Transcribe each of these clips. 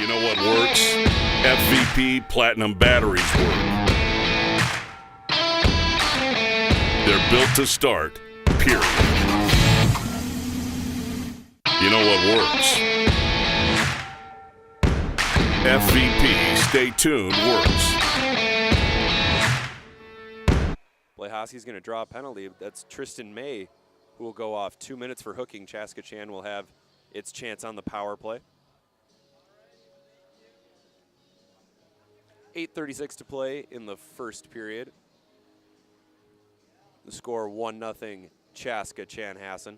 You know what works? FVP Platinum batteries work. They're built to start, period. You know what works? FVP Stay Tuned works. Blehoski's going to draw a penalty. That's Tristan May, who will go off. 2 minutes for hooking. Chaska-Chan will have its chance on the power play. 8:36 to play in the first period. The score 1-0 Chaska-Chanhassen.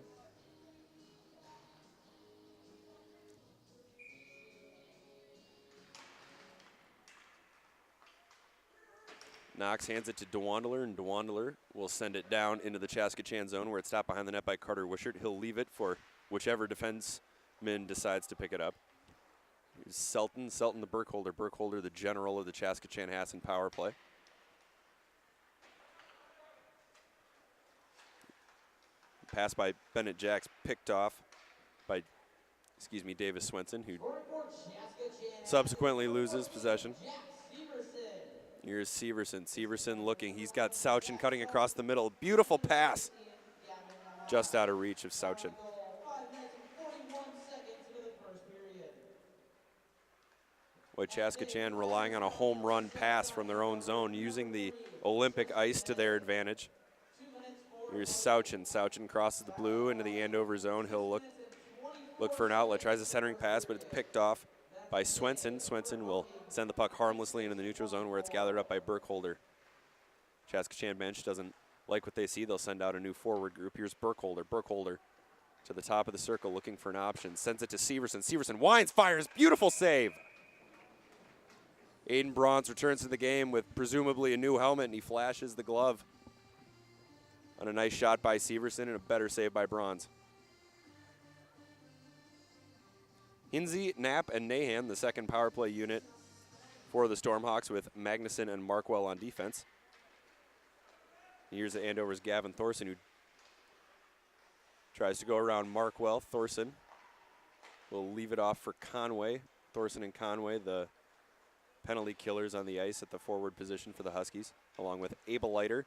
Knox hands it to DeWandler, and DeWandler will send it down into the Chaska-Chan zone where it's stopped behind the net by Carter Wishart. He'll leave it for whichever defenseman decides to pick it up. Here's Selton the Burkholder. Burkholder, the general of the Chaska-Chanhassen power play. Pass by Bennett Jacks, picked off by, Davis Swenson, who subsequently loses possession. Here's Severson. Severson looking. He's got Sauchin cutting across the middle. Beautiful pass. Just out of reach of Sauchin. Boy, Chaska-Chan relying on a home run pass from their own zone, using the Olympic ice to their advantage. Here's Sauchin. Sauchin crosses the blue into the Andover zone. He'll look for an outlet. Tries a centering pass, but it's picked off by Swenson. Swenson will send the puck harmlessly into the neutral zone where it's gathered up by Burkholder. Chaska-Chan bench doesn't like what they see. They'll send out a new forward group. Here's Burkholder. Burkholder to the top of the circle looking for an option. Sends it to Severson. Severson winds, fires. Beautiful save. Aiden Bronze returns to the game with presumably a new helmet, and he flashes the glove on a nice shot by Severson and a better save by Bronze. Hinsey, Knapp, and Nahan, the second power play unit for the Stormhawks, with Magnuson and Markwell on defense. Here's Andover's Gavin Thorson, who tries to go around Markwell. Thorson will leave it off for Conway. Thorson and Conway, the penalty killers on the ice at the forward position for the Huskies, along with Abel Leiter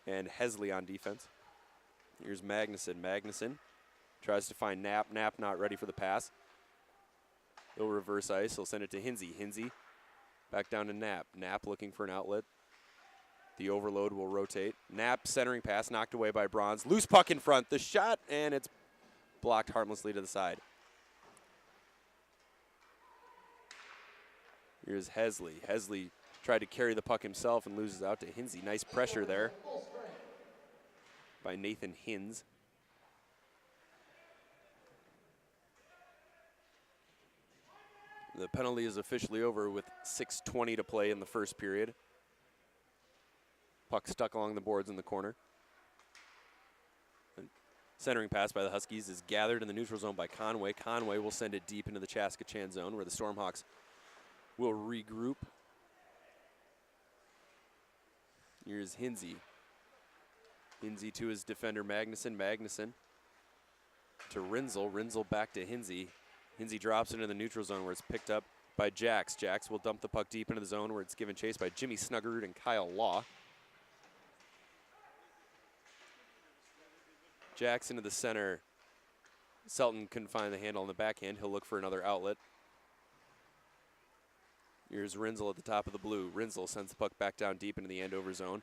and Hesley on defense. Here's Magnuson. Magnuson tries to find Knapp. Knapp not ready for the pass. He'll reverse ice. He'll send it to Hinsey. Hinsey back down to Knapp. Knapp looking for an outlet. The overload will rotate. Knapp centering pass knocked away by Bronze. Loose puck in front. The shot, and it's blocked harmlessly to the side. Here's Hesley. Hesley tried to carry the puck himself and loses out to Hinsey. Nice pressure there by Nathan Hins. The penalty is officially over with 6:20 to play in the first period. Puck stuck along the boards in the corner. And centering pass by the Huskies is gathered in the neutral zone by Conway. Conway will send it deep into the Chaska-Chan zone where the Stormhawks will regroup. Here's Hinsey. Hinsey to his defender Magnuson. Magnuson to Rinzel. Rinzel back to Hinsey. Hinsey drops into the neutral zone where it's picked up by Jax. Jax will dump the puck deep into the zone where it's given chase by Jimmy Snuggerud and Kyle Law. Jax into the center. Selton couldn't find the handle on the backhand. He'll look for another outlet. Here's Rinzel at the top of the blue. Rinzel sends the puck back down deep into the Andover zone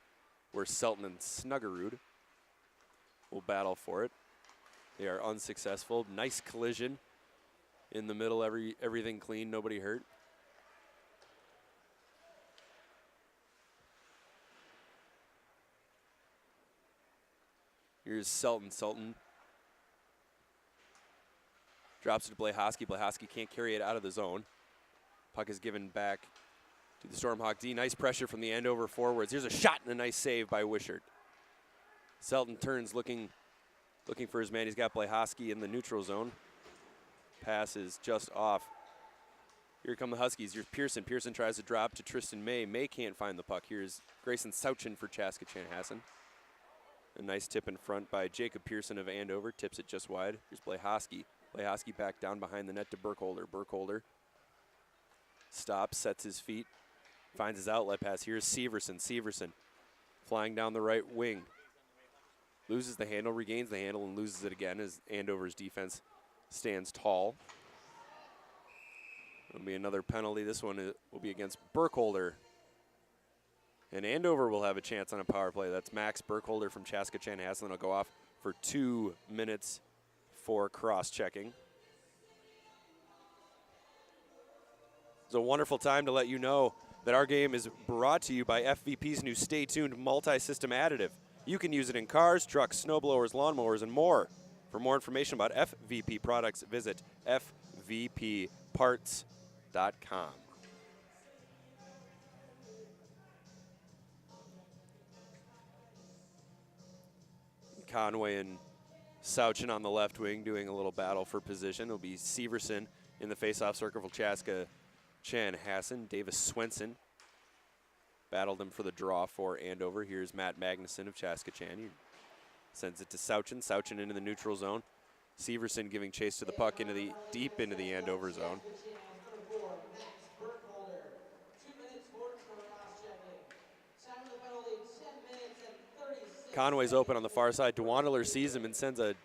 where Selton and Snuggerud will battle for it. They are unsuccessful. Nice collision in the middle, everything clean, nobody hurt. Here's Selton. Selton drops it to Blehoski. Blehoski can't carry it out of the zone. Puck is given back to the Stormhawk D. Nice pressure from the Andover forwards. Here's a shot and a nice save by Wishart. Selton turns looking for his man. He's got Blehoski in the neutral zone. Pass is just off. Here come the Huskies. Here's Pearson. Pearson tries to drop to Tristan May. May can't find the puck. Here's Grayson Sauchin for Chaska-Chanhassen. A nice tip in front by Jacob Pearson of Andover. Tips it just wide. Here's Blehoski. Lehoski back down behind the net to Burkholder. Burkholder stops, sets his feet, finds his outlet pass. Here's Severson. Severson flying down the right wing. Loses the handle, regains the handle, and loses it again as Andover's defense stands tall. It'll be another penalty. This one will be against Burkholder. And Andover will have a chance on a power play. That's Max Burkholder from Chaska-Chanhassen. It'll go off for 2 minutes for cross-checking. It's a wonderful time to let you know that our game is brought to you by FVP's new Stay Tuned multi-system additive. You can use it in cars, trucks, snowblowers, lawnmowers, and more. For more information about FVP products, visit fvpparts.com. Conway and Sauchin on the left wing doing a little battle for position. It'll be Severson in the face-off circle for Chaska-Chanhassen. Davis Swenson battled him for the draw for Andover. Here's Matt Magnuson of Chaska-Chan. He sends it to Sauchin. Sauchin into the neutral zone. Severson giving chase to the puck deep into the Andover zone. Conway's open on the far side. DeWandler sees him and sends a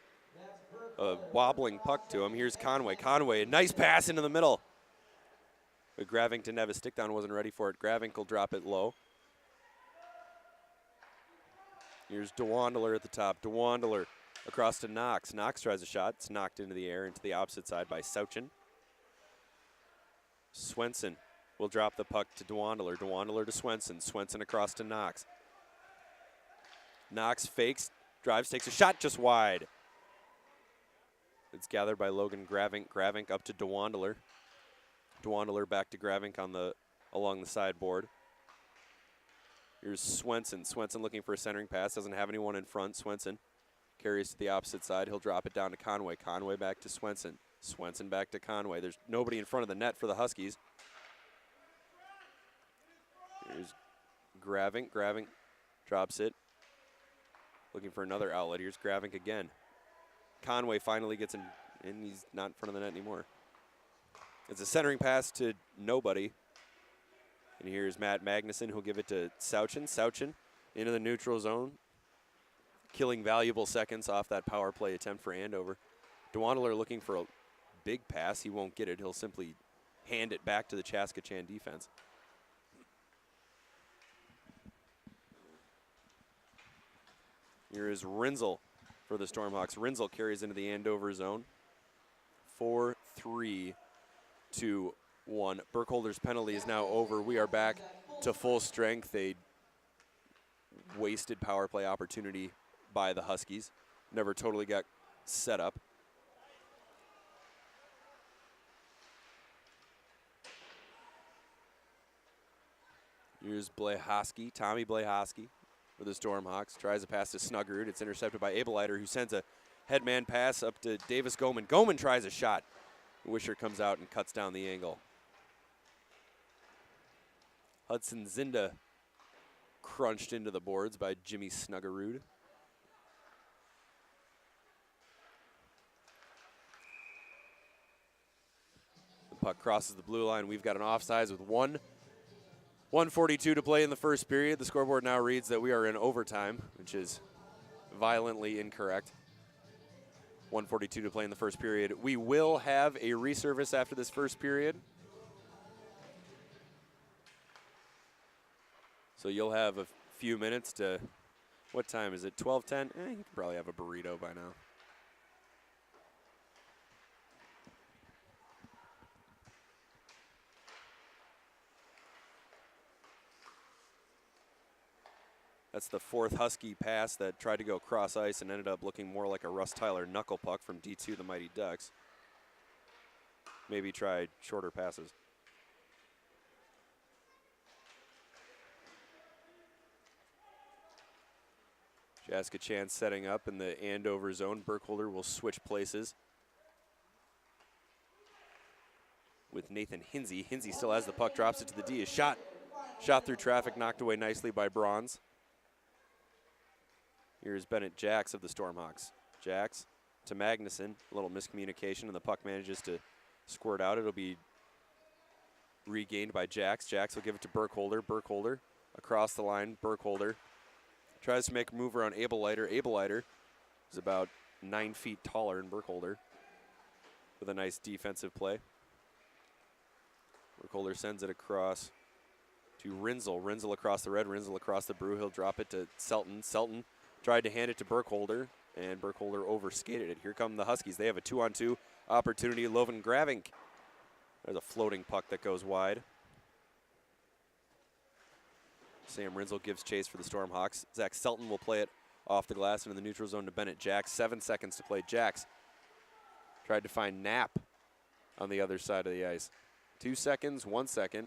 wobbling puck to him. Here's Conway. Conway, a nice pass into the middle. But Gravink didn't have his stick down, wasn't ready for it. Gravink will drop it low. Here's DeWandler at the top. DeWandler across to Knox. Knox tries a shot. It's knocked into the air into the opposite side by Sauchin. Swenson will drop the puck to DeWandler. DeWandler to Swenson. Swenson across to Knox. Knox fakes, drives, takes a shot just wide. It's gathered by Logan Gravink. Gravink up to DeWandler. DeWandler back to Gravink along the sideboard. Here's Swenson. Swenson looking for a centering pass. Doesn't have anyone in front. Swenson carries to the opposite side. He'll drop it down to Conway. Conway back to Swenson. Swenson back to Conway. There's nobody in front of the net for the Huskies. Here's Gravink. Gravink drops it. Looking for another outlet. Here's Gravink again. Conway finally gets in, and he's not in front of the net anymore. It's a centering pass to nobody. And here's Matt Magnuson, who'll give it to Sauchin. Sauchin into the neutral zone, killing valuable seconds off that power play attempt for Andover. DeWandler looking for a big pass. He won't get it. He'll simply hand it back to the Chaska-Chan defense. Here is Rinzel for the Stormhawks. Rinzel carries into the Andover zone. 4-3-2-1. Burkholder's penalty is now over. We are back to full strength. A wasted power play opportunity by the Huskies. Never totally got set up. Here's Blehoski, Tommy Blehoski for the Stormhawks. Tries a pass to Snuggerud. It's intercepted by Abelleiter, who sends a headman pass up to Davis Goman. Goman tries a shot. Wisher comes out and cuts down the angle. Hudson Zinda crunched into the boards by Jimmy Snuggerud. The puck crosses the blue line. We've got an offsides with 1:42 to play in the first period. The scoreboard now reads that we are in overtime, which is violently incorrect. 1:42 to play in the first period. We will have a reservice after this first period. So you'll have a few minutes to, what time is it, 12:10? You can probably have a burrito by now. That's the fourth Husky pass that tried to go cross ice and ended up looking more like a Russ Tyler knuckle puck from D2, the Mighty Ducks. Maybe try shorter passes. Chaska-Chan setting up in the Andover zone. Burkholder will switch places with Nathan Hinsey. Hinsey still has the puck, drops it to the D. A shot through traffic, knocked away nicely by Bronze. Here's Bennett Jacks of the Stormhawks. Jacks to Magnuson. A little miscommunication, and the puck manages to squirt out. It'll be regained by Jax. Jax will give it to Burkholder. Burkholder across the line. Burkholder tries to make a move around Abelleiter. Abelleiter is about 9 feet taller than Burkholder with a nice defensive play. Burkholder sends it across to Rinzel. Rinzel across the red. Rinzel across the blue. He'll drop it to Selton. Selton tried to hand it to Burkholder, and Burkholder overskated it. Here come the Huskies. They have a 2-on-2 opportunity. Loven Gravink. There's a floating puck that goes wide. Sam Rinzel gives chase for the Stormhawks. Zach Selton will play it off the glass into the neutral zone to Bennett Jax. 7 seconds to play. Jax tried to find Knapp on the other side of the ice. 2 seconds, 1 second.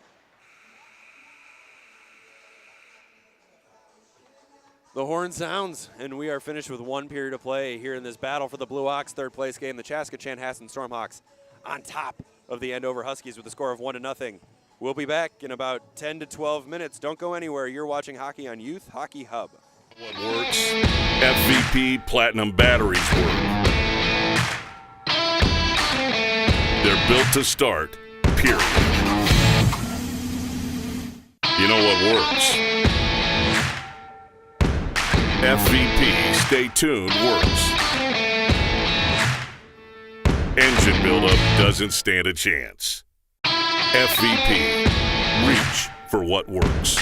The horn sounds, and we are finished with 1 period of play here in this battle for the Blue Ox third place game. The Chaska-Chanhassen Stormhawks on top of the Andover Huskies with a score of 1-0. We'll be back in about 10 to 12 minutes. Don't go anywhere. You're watching hockey on Youth Hockey Hub. What works? FVP Platinum batteries work. They're built to start, period. You know what works? FVP Stay Tuned works. Engine buildup doesn't stand a chance. FVP, reach for what works.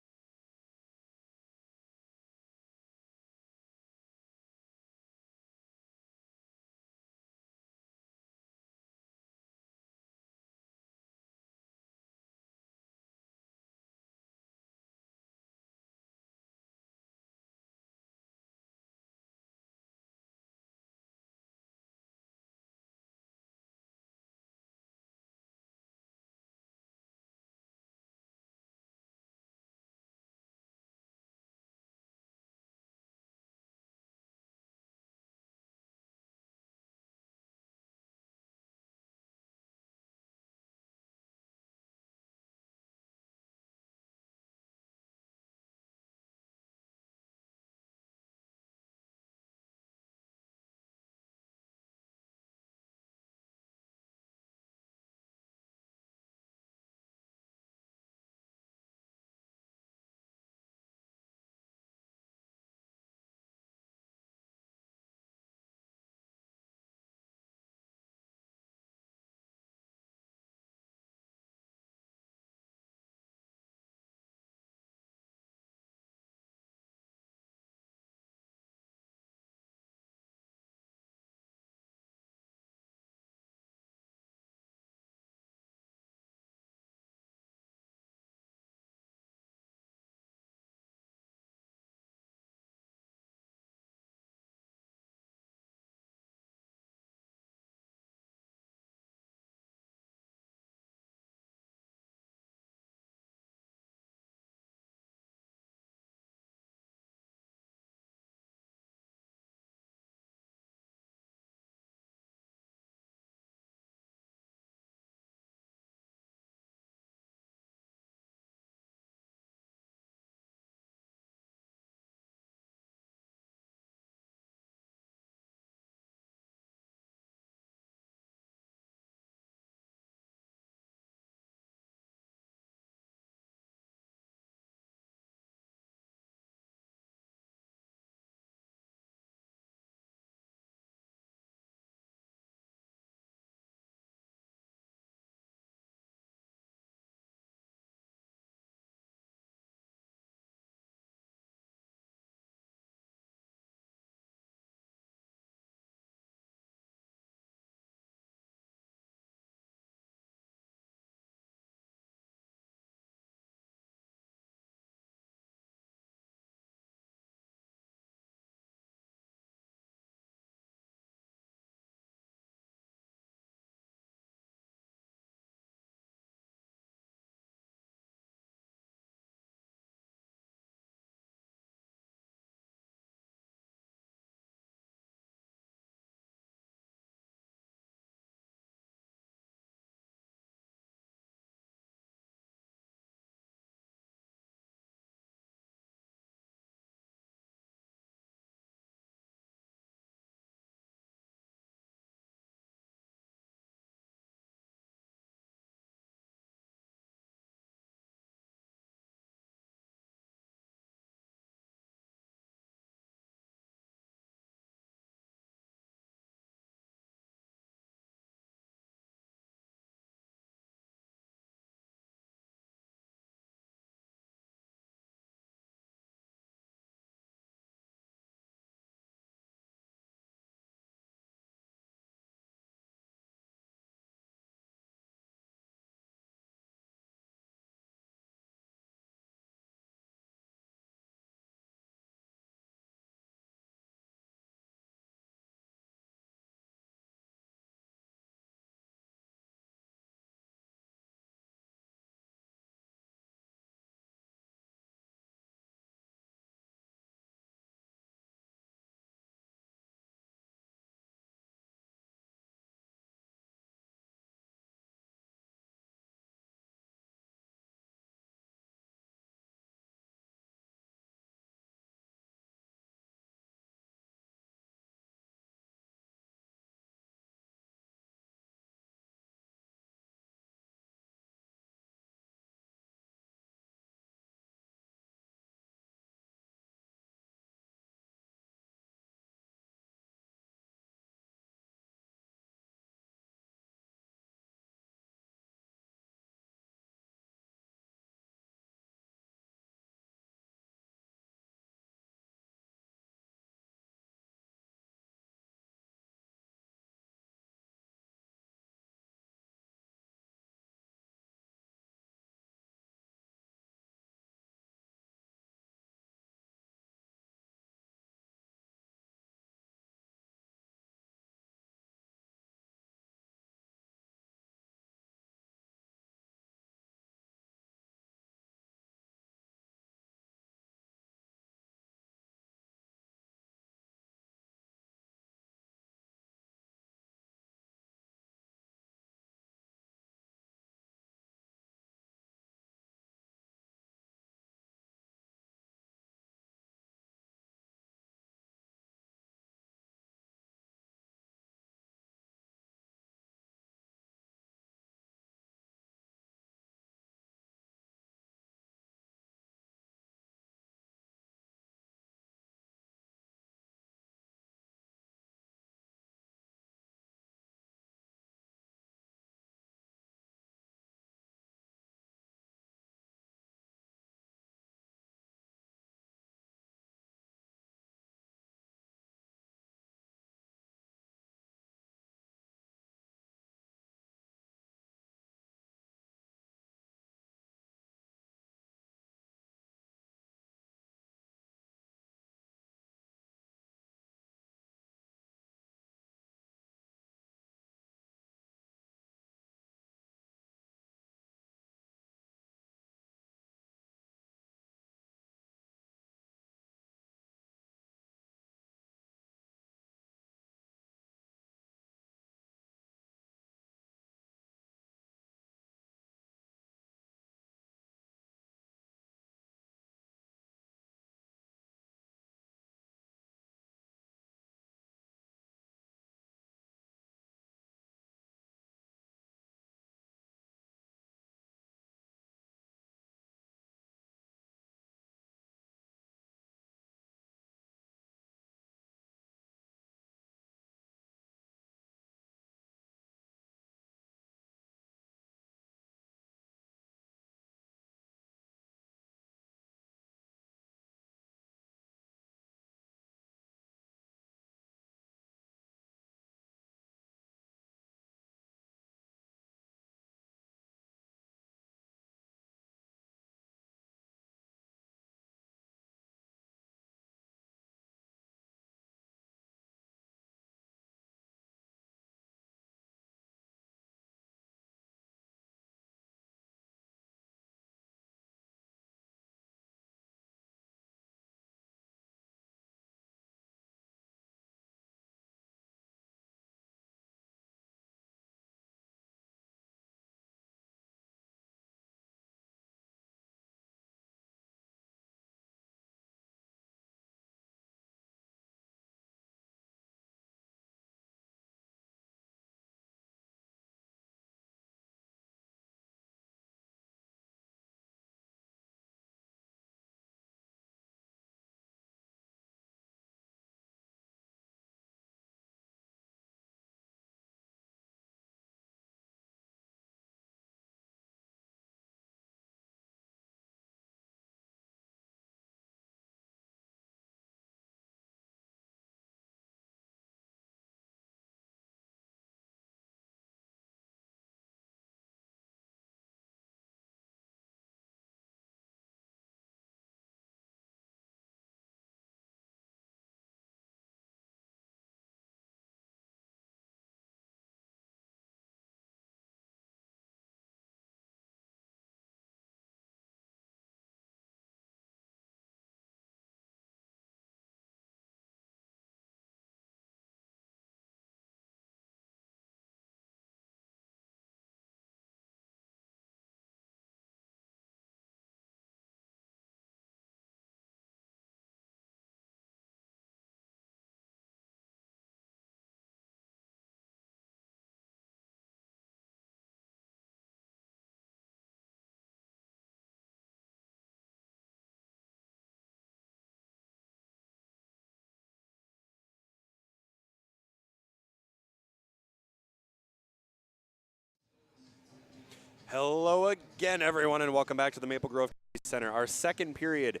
Hello again, everyone, and welcome back to the Maple Grove Center. Our second period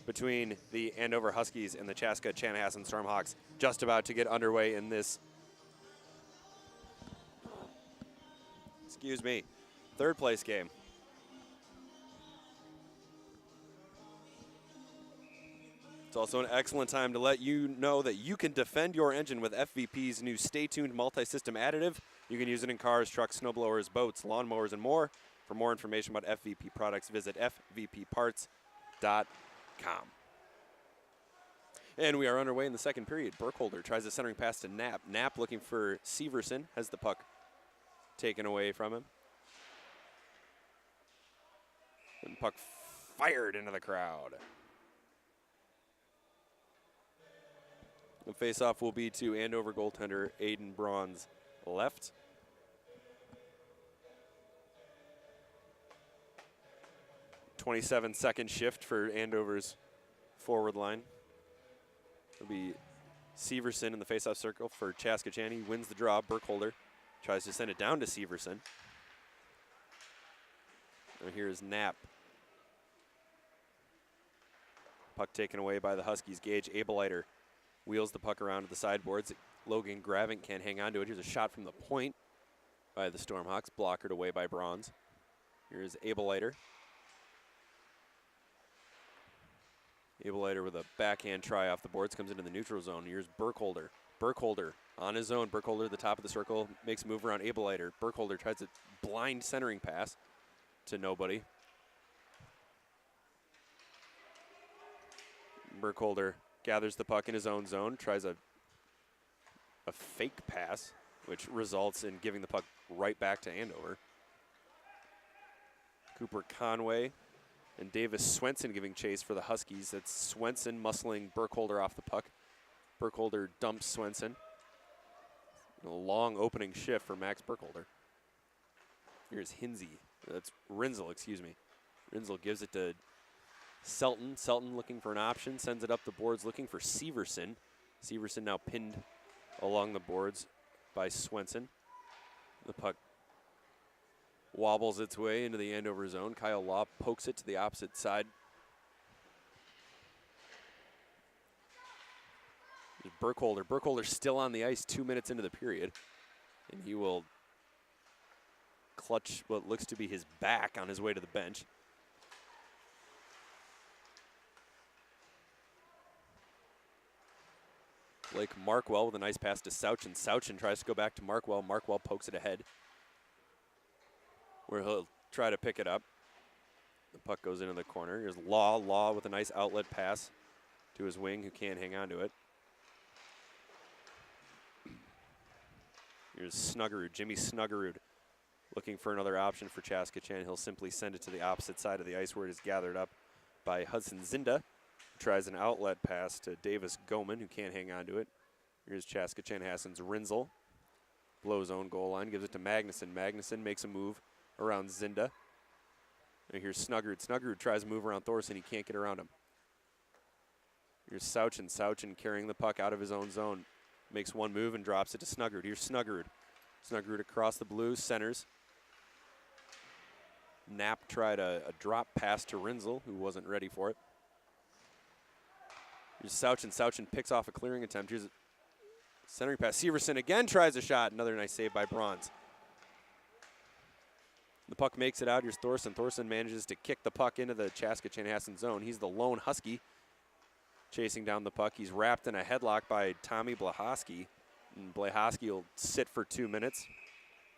between the Andover Huskies and the Chaska-Chanhassen Stormhawks just about to get underway in this, third place game. It's also an excellent time to let you know that you can defend your engine with FVP's new Stay Tuned multi-system additive. You can use it in cars, trucks, snowblowers, boats, lawnmowers, and more. For more information about FVP products, visit fvpparts.com. And we are underway in the second period. Burkholder tries a centering pass to Knapp. Knapp looking for Severson, has the puck taken away from him. And puck fired into the crowd. The face-off will be to Andover goaltender Aiden Braun's left. "27-second shift for Andover's forward line. It'll be Severson in the face-off circle for Chaska-Chan. He wins the draw. Burkholder tries to send it down to Severson. And here's Knapp. Puck taken away by the Huskies. Gage Abeliter wheels the puck around to the sideboards. Logan Gravink can't hang on to it. Here's a shot from the point by the Stormhawks, blockered away by Bronze. Here's Abeliter. Abeliter with a backhand try off the boards, comes into the neutral zone. Here's Burkholder. Burkholder on his own. Burkholder at the top of the circle, makes a move around Abeliter. Burkholder tries a blind centering pass to nobody. Burkholder gathers the puck in his own zone, tries a fake pass, which results in giving the puck right back to Andover. Cooper Conway and Davis Swenson giving chase for the Huskies. That's Swenson muscling Burkholder off the puck. Burkholder dumps Swenson. A long opening shift for Max Burkholder. Here's Hinsey. That's Rinzel, excuse me. Rinzel gives it to Selton. Selton looking for an option, sends it up the boards looking for Severson. Severson now pinned along the boards by Swenson. The puck wobbles its way into the Andover zone. Kyle Law pokes it to the opposite side. Burkholder. Burkholder still on the ice 2 minutes into the period. And he will clutch what looks to be his back on his way to the bench. Blake Markwell with a nice pass to Sauchen. Sauchen tries to go back to Markwell. Markwell pokes it ahead, where he'll try to pick it up. The puck goes into the corner. Here's Law. Law with a nice outlet pass to his wing, who can't hang on to it. Here's Snuggerud. Jimmy Snuggerud looking for another option for Chaska-Chan. He'll simply send it to the opposite side of the ice, where it is gathered up by Hudson Zinda. Tries an outlet pass to Davis Goman, who can't hang on to it. Here's Chaska-Chanhassen's Rinzel. Blows own goal line, gives it to Magnuson. Magnuson makes a move around Zinda. And here's Snuggerud. Snuggerud tries to move around Thorson. He can't get around him. Here's Sauchen. Sauchen carrying the puck out of his own zone. Makes one move and drops it to Snuggerud. Here's Snuggerud. Snuggerud across the blue, centers. Knapp tried a drop pass to Rinzel, who wasn't ready for it. Here's Sauchen. Sauchen picks off a clearing attempt. Here's a centering pass. Severson again tries a shot. Another nice save by Bronze. The puck makes it out. Here's Thorson. Thorson manages to kick the puck into the Chaska-Chanhassen zone. He's the lone Husky chasing down the puck. He's wrapped in a headlock by Tommy Blahoski. And Blahoski will sit for 2 minutes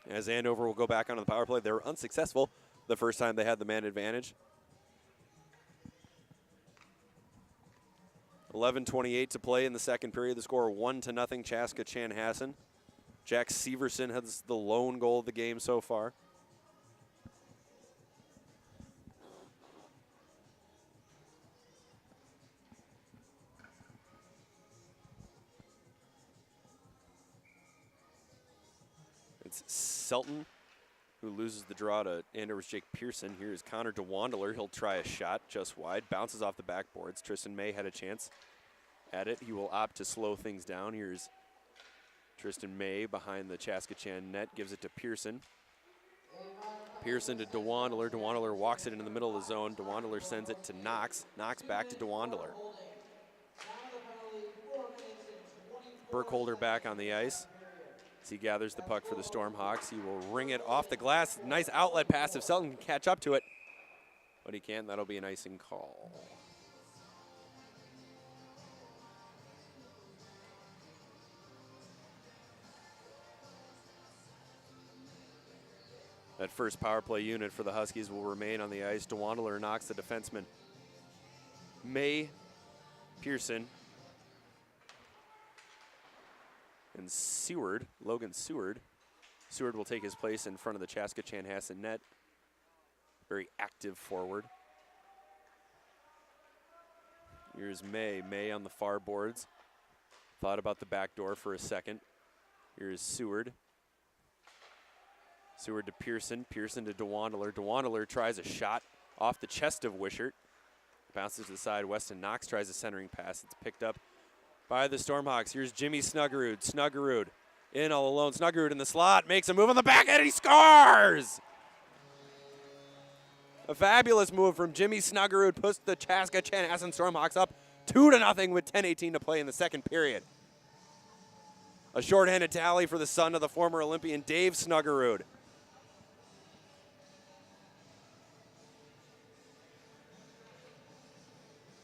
as Andover will go back onto the power play. They were unsuccessful the first time they had the man advantage. 11:28 to play in the second period. The score 1-0 Chaska-Chanhassen. Jack Severson has the lone goal of the game so far. It's Selton who loses the draw to Andover's Jake Pearson. Here's Connor DeWandler. He'll try a shot just wide. Bounces off the backboards. Tristan May had a chance at it. He will opt to slow things down. Here's Tristan May behind the Chaska-Chan net. Gives it to Pearson. Pearson to DeWandler. DeWandler walks it into the middle of the zone. DeWandler sends it to Knox. Knox back to DeWandler. Burkholder back on the ice as he gathers the puck for the Stormhawks. He will ring it off the glass. Nice outlet pass if Selton can catch up to it. But he can't. That'll be an icing call. That first power play unit for the Huskies will remain on the ice. DeWandler, Knox, the defenseman. May, Pearson, and Seward, Logan Seward. Seward will take his place in front of the Chaska-Chanhassen net. Very active forward. Here's May. May on the far boards. Thought about the back door for a second. Here's Seward. Seward to Pearson. Pearson to DeWandler. DeWandler tries a shot off the chest of Wishart. Bounces to the side. Weston Knox tries a centering pass. It's picked up by the Stormhawks. Here's Jimmy Snuggerud. Snuggerud in all alone. Snuggerud in the slot. Makes a move on the back end and he scores! A fabulous move from Jimmy Snuggerud puts the Chaska-Chanhassen Stormhawks up 2-0 with 10:18 to play in the second period. A shorthanded tally for the son of the former Olympian Dave Snuggerud.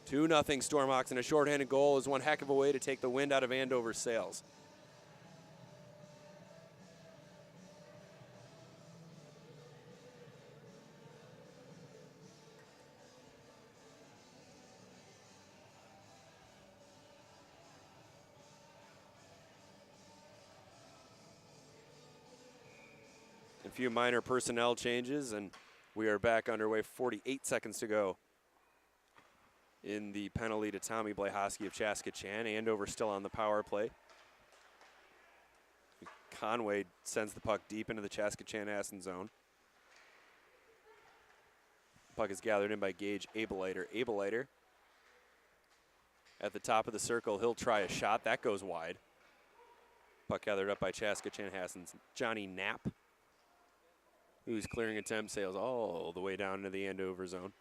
2-0 Stormhawks, and a shorthanded goal is one heck of a way to take the wind out of Andover's sails. A few minor personnel changes, and we are back underway. 48 seconds to go in the penalty to Tommy Blahoski of Chaska-Chan. Andover still on the power play. Conway sends the puck deep into the Chaska-Chanhassen zone. Puck is gathered in by Gage Abeliter. Abeliter at the top of the circle. He'll try a shot. That goes wide. Puck gathered up by Chaska-Chanhassen's Johnny Knapp, who's clearing attempt, sails all the way down into the Andover zone.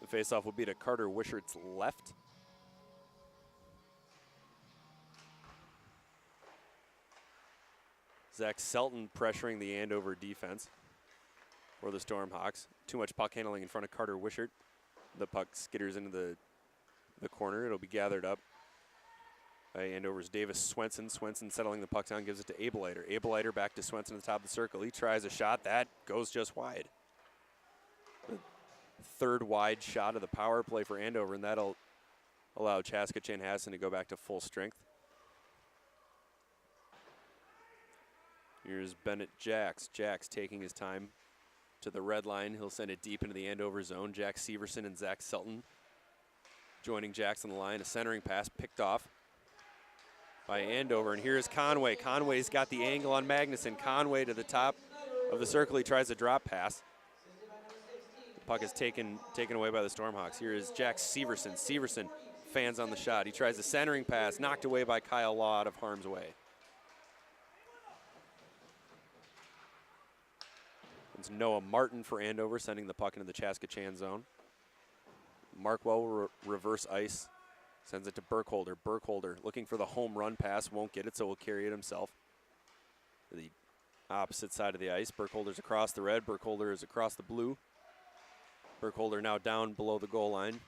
The faceoff will be to Carter Wishart's left. Zach Selton pressuring the Andover defense for the Stormhawks. Too much puck handling in front of Carter Wishart. The puck skitters into the corner. It'll be gathered up by Andover's Davis Swenson. Swenson settling the puck down, gives it to Abeliter. Abeliter back to Swenson at the top of the circle. He tries a shot. That goes just wide. The third wide shot of the power play for Andover, and that'll allow Chaska-Chanhassen to go back to full strength. Here's Bennett Jacks. Jacks taking his time to the red line. He'll send it deep into the Andover zone. Jack Severson and Zach Selton joining Jacks on the line. A centering pass picked off by Andover. And here's Conway. Conway's got the angle on Magnuson. Conway to the top of the circle. He tries a drop pass. The puck is taken away by the Stormhawks. Here is Jack Severson. Severson fans on the shot. He tries a centering pass, knocked away by Kyle Law out of harm's way. It's Noah Martin for Andover, sending the puck into the Chaska-Chan zone. Markwell will reverse ice, sends it to Burkholder. Burkholder looking for the home run pass, won't get it, so will carry it himself. To the opposite side of the ice. Burkholder's across the red. Burkholder is across the blue. Burkholder now down below the goal line.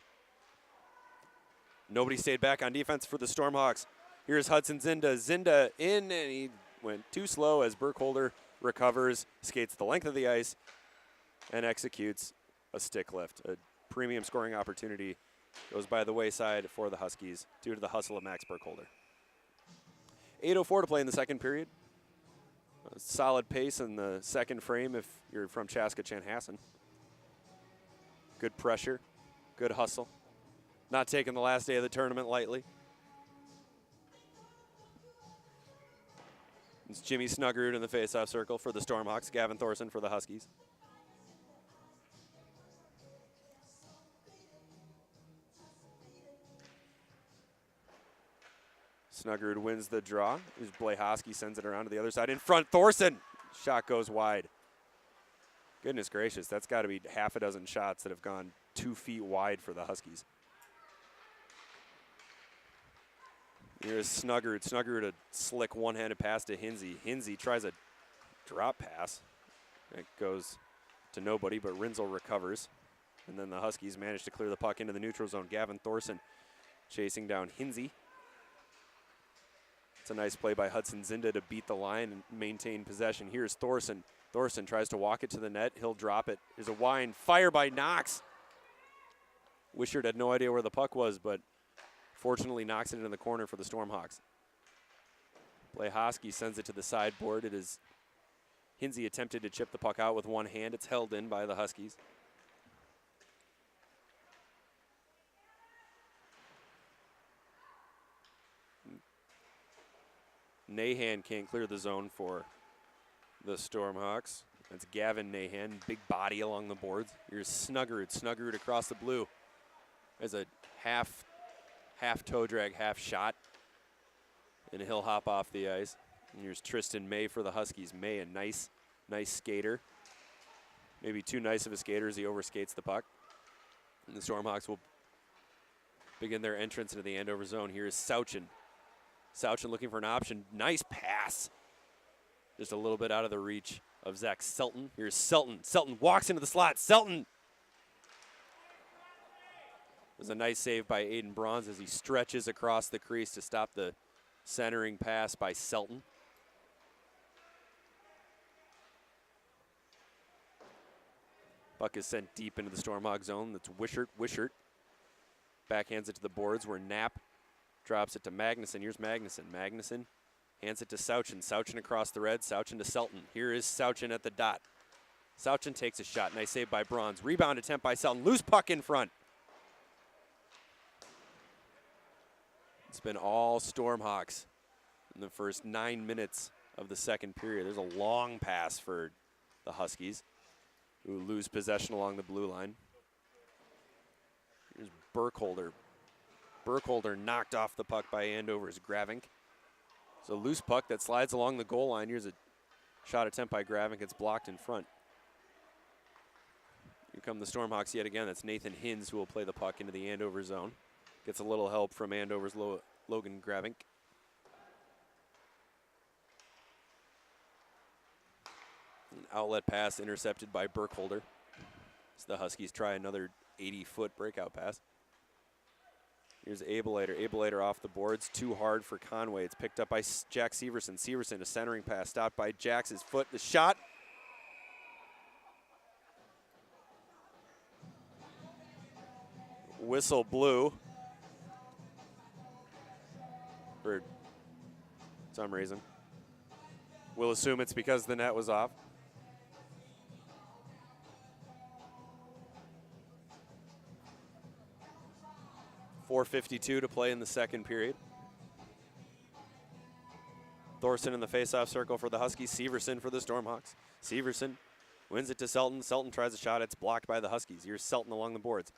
Nobody stayed back on defense for the Stormhawks. Here's Hudson Zinda. Zinda in, and he went too slow as Burkholder recovers, skates the length of the ice, and executes a stick lift. A premium scoring opportunity goes by the wayside for the Huskies due to the hustle of Max Burkholder. 8:04 to play in the second period. A solid pace in the second frame if you're from Chaska-Chanhassen. Good pressure, good hustle. Not taking the last day of the tournament lightly. It's Jimmy Snuggerud in the faceoff circle for the Stormhawks. Gavin Thorson for the Huskies. Snuggerud wins the draw. Blahoski sends it around to the other side. In front, Thorson. Shot goes wide. Goodness gracious, that's got to be half a dozen shots that have gone 2 feet wide for the Huskies. Here's Snuggerud. Snuggerud a slick one-handed pass to Hinsey. Hinsey tries a drop pass. It goes to nobody, but Rinzel recovers. And then the Huskies manage to clear the puck into the neutral zone. Gavin Thorson chasing down Hinsey. It's a nice play by Hudson Zinda to beat the line and maintain possession. Here's Thorson. Thorson tries to walk it to the net. He'll drop it. There's a wine. Fire by Knox. Wishart had no idea where the puck was, but fortunately knocks it into the corner for the Stormhawks. Blahoski sends it to the sideboard. It is Hinsey attempted to chip the puck out with one hand. It's held in by the Huskies. Nahan can't clear the zone for the Stormhawks. That's Gavin Nahan, big body along the boards. Here's Snuggerud. Snuggerud across the blue. There's a half toe drag, half shot. And he'll hop off the ice. And here's Tristan May for the Huskies. May, a nice skater. Maybe too nice of a skater as he overskates the puck. And the Stormhawks will begin their entrance into the Andover zone. Here's Sauchin. Sauchin looking for an option. Nice pass. Just a little bit out of the reach of Zach Selton. Here's Selton. Selton walks into the slot. Selton. It was a nice save by Aiden Bronze as he stretches across the crease to stop the centering pass by Selton. Puck is sent deep into the Stormhawk zone. That's Wishart. Wishart backhands it to the boards where Knapp drops it to Magnuson. Here's Magnuson. Magnuson hands it to Sauchin. Sauchin across the red. Sauchin to Selton. Here is Sauchin at the dot. Sauchin takes a shot. Nice save by Bronze. Rebound attempt by Selton. Loose puck in front. It's been all Stormhawks in the first 9 minutes of the second period. There's a long pass for the Huskies, who lose possession along the blue line. Here's Burkholder. Burkholder knocked off the puck by Andover's Gravink. It's a loose puck that slides along the goal line. Here's a shot attempt by Gravink. It's blocked in front. Here come the Stormhawks yet again. That's Nathan Hins who will play the puck into the Andover zone. Gets a little help from Andover's Logan Gravink. An outlet pass intercepted by Burkholder. So the Huskies try another 80-foot breakout pass. Here's Abelater. Abelater off the boards. Too hard for Conway. It's picked up by Jack Severson. Severson, a centering pass. Stopped by Jack's foot. The shot. Whistle blew. For some reason. We'll assume it's because the net was off. .452 to play in the second period. Thorson in the faceoff circle for the Huskies. Severson for the Stormhawks. Severson wins it to Selton. Selton tries a shot. It's blocked by the Huskies. Here's Selton along the boards.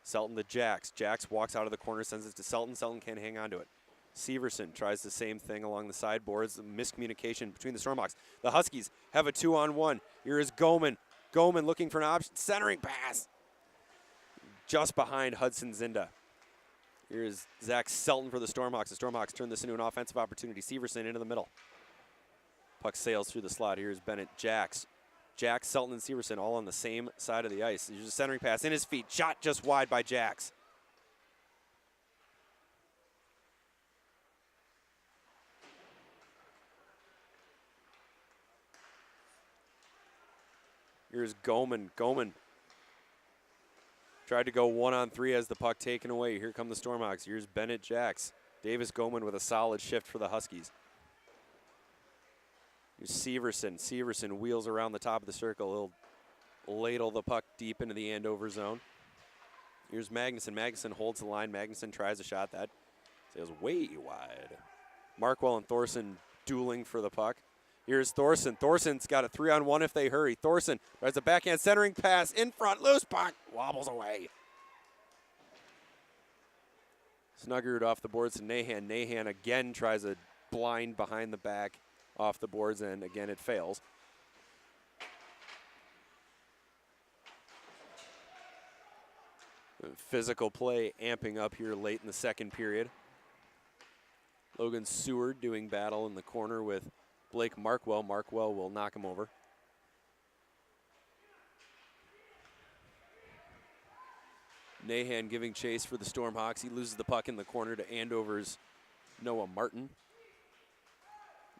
Selton to Jax. Jax walks out of the corner, sends it to Selton. Selton can't hang on to it. Severson tries the same thing along the sideboards. Miscommunication between the Stormhawks. The Huskies have a 2-on-1. Here is Goman. Goman looking for an option. Centering pass. Just behind Hudson Zinda. Here's Zach Selton for the Stormhawks. The Stormhawks turn this into an offensive opportunity. Severson into the middle. Puck sails through the slot. Here's Bennett. Jax, Selton, and Severson all on the same side of the ice. There's a centering pass in his feet. Shot just wide by Jax. Here's Goman. Goman tried to go 1-on-3 as the puck taken away. Here come the Stormhawks. Here's Bennett Jax. Davis Goman with a solid shift for the Huskies. Here's Severson. Severson wheels around the top of the circle. He'll ladle the puck deep into the Andover zone. Here's Magnuson. Magnuson holds the line. Magnuson tries a shot. That sails way wide. Markwell and Thorson dueling for the puck. Here's Thorson. Thorson's got a 3-on-1 if they hurry. Thorson tries a backhand centering pass in front. Loose puck. Wobbles away. Snuggerud off the boards to Nahan. Nahan again tries a blind behind the back off the boards, and again it fails. Physical play amping up here late in the second period. Logan Seward doing battle in the corner with Blake Markwell. Markwell will knock him over. Nahan giving chase for the Stormhawks. He loses the puck in the corner to Andover's Noah Martin.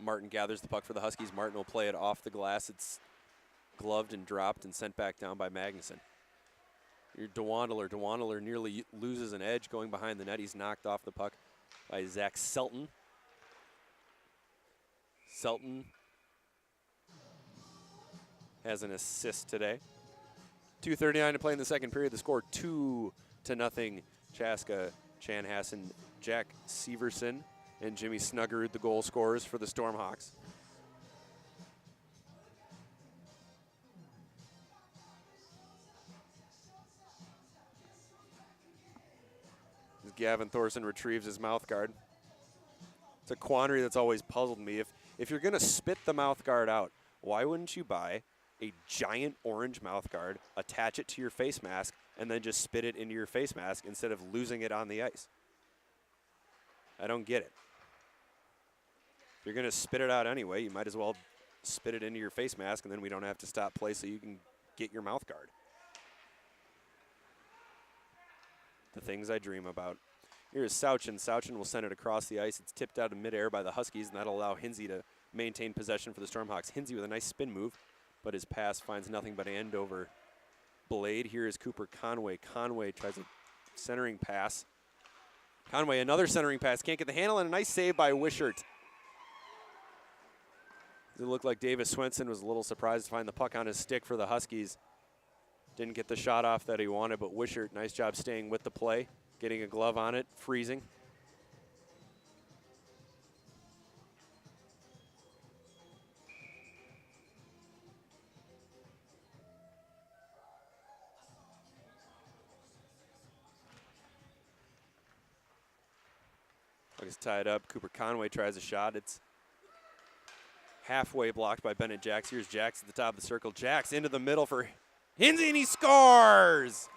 Martin gathers the puck for the Huskies. Martin will play it off the glass. It's gloved and dropped and sent back down by Magnuson. Your DeWandler. DeWandler nearly loses an edge going behind the net. He's knocked off the puck by Zach Selton. Selton has an assist today. 2:39 to play in the second period. The score 2-0. Chaska-Chanhassen. Jack Severson and Jimmy Snuggerud, the goal scorers for the Stormhawks. As Gavin Thorson retrieves his mouth guard. It's a quandary that's always puzzled me. If you're going to spit the mouth guard out, why wouldn't you buy a giant orange mouth guard, attach it to your face mask, and then just spit it into your face mask instead of losing it on the ice? I don't get it. If you're going to spit it out anyway, you might as well spit it into your face mask, and then we don't have to stop play so you can get your mouth guard. The things I dream about. Here's Sauchin. Sauchin will send it across the ice. It's tipped out in midair by the Huskies, and that'll allow Hinsey to maintain possession for the Stormhawks. Hinsey with a nice spin move, but his pass finds nothing but Andover blade. Here is Cooper Conway. Conway tries a centering pass. Conway, another centering pass. Can't get the handle, and a nice save by Wishart. It looked like Davis Swenson was a little surprised to find the puck on his stick for the Huskies. Didn't get the shot off that he wanted, but Wishart, nice job staying with the play, getting a glove on it, freezing. Puck is tied up. Cooper Conway tries a shot. It's halfway blocked by Bennett Jacks. Here's Jacks at the top of the circle. Jacks into the middle for Hinsey, and he scores!